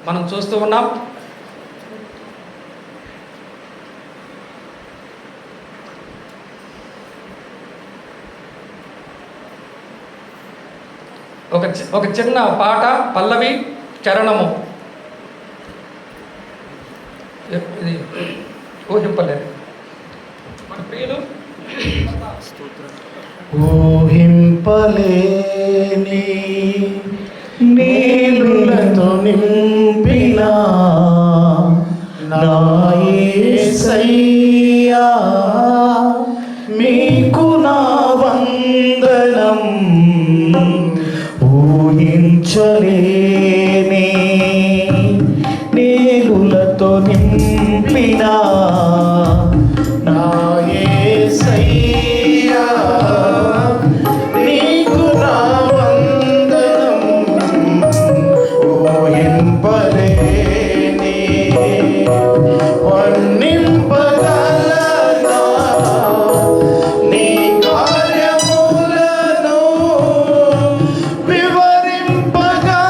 మనం చూస్తూ ఉన్నాం. ఒక చిన్న పాట, పల్లవి, చరణము. ఇది ఊహింపలేదు. మన ప్రియులు ఊహింపలేని నీళ్ళతో నింపిన నా యేసయ్యా, మీకు నా వందనం. ఊహించలేని నీళ్ళతో నింపిన నా యేసయ్యా, నీకు నా వందనం. ఊహింపలేని వర్ణింపగలనా నీ కార్యములను, వివరింపగలనా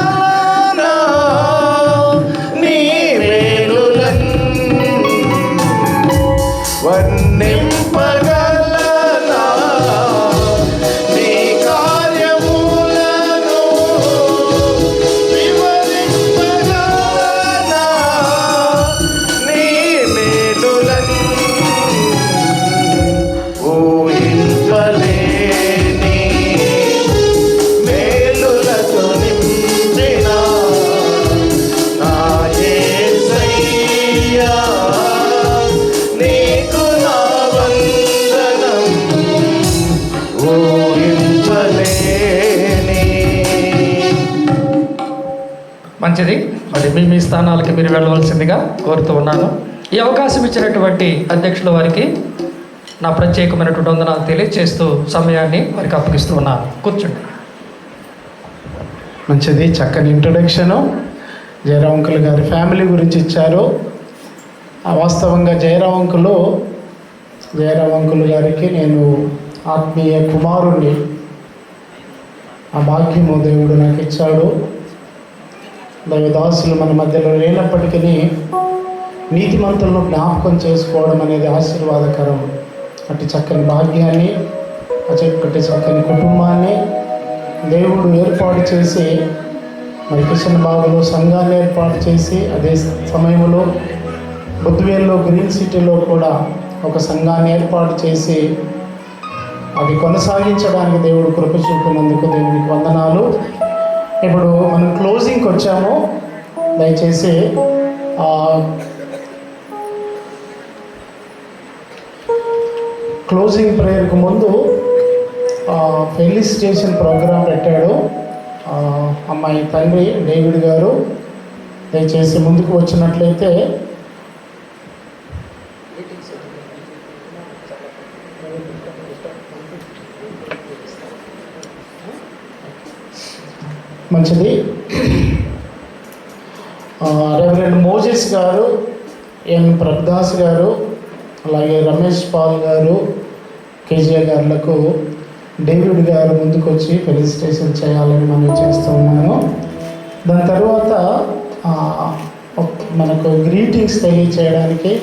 నీ మేలులను, వర్ణింపగలనా నీ కార్యములను, వివరింపగలనా నీ మేలులను. ఊహింపలేని మేలులతో నింపిన నా యేసయ్యా, నీకు నా వందనం. ఊహించలేని. మంచిది. మరి మీ స్థానాలకి మీరు వెళ్ళవలసిందిగా కోరుతూ ఉన్నాను. ఈ అవకాశం ఇచ్చినటువంటి అధ్యక్షుల వారికి నా ప్రత్యేకమైనటువంటి వందనాలు తెలియజేస్తూ సమయాన్ని వారికి అప్పగిస్తూ ఉన్నాను. కూర్చోండి. మంచిది, చక్కని ఇంట్రొడక్షను. జయరాం అంకుల్ గారి ఫ్యామిలీ గురించి ఇచ్చారు. వాస్తవంగా జయరాం అంకుల్ గారికి నేను ఆత్మీయ కుమారుణ్ణి. ఆ భాగ్యము దేవుడు నాకు ఇచ్చాడు. దైవదాసులు మన మధ్యలో లేనప్పటికీ నీతిమంతులను జ్ఞాపకం చేసుకోవడం అనేది ఆశీర్వాదకరం. అటు చక్కని భాగ్యాన్ని, అటు చక్కని కుటుంబాన్ని దేవుడు ఏర్పాటు చేసి, మరి కిషన్ బాగులో సంఘాన్ని ఏర్పాటు చేసి, అదే సమయంలో బుద్ధివేల్లో గ్రీన్ సిటీలో కూడా ఒక సంఘాన్ని ఏర్పాటు చేసి అది కొనసాగించడానికి దేవుడు కృప చూపినందుకు దేవునికి వందనాలు. ఇప్పుడు మనం క్లోజింగ్కి వచ్చాము. దయచేసి క్లోజింగ్ ప్రేయర్కు ముందు ఫెలిసిటేషన్ ప్రోగ్రాం పెట్టాడు అమ్మాయి తండ్రి డేవిడ్ గారు. దయచేసి ముందుకు వచ్చినట్లయితే మంచిది. రెవరెండ్ మోజెస్ గారు, ఎన్ ప్రభుదాస్ గారు, అలాగే రమేష్ పాల్ గారు, కేజీఆర్ గారులకు డేవిడ్ గారు ముందుకు వచ్చి ఫెలిసిటేషన్ చేయాలని మనం చేస్తూ ఉన్నాను. దాని తర్వాత మనకు గ్రీటింగ్స్ తెలియచేయడానికి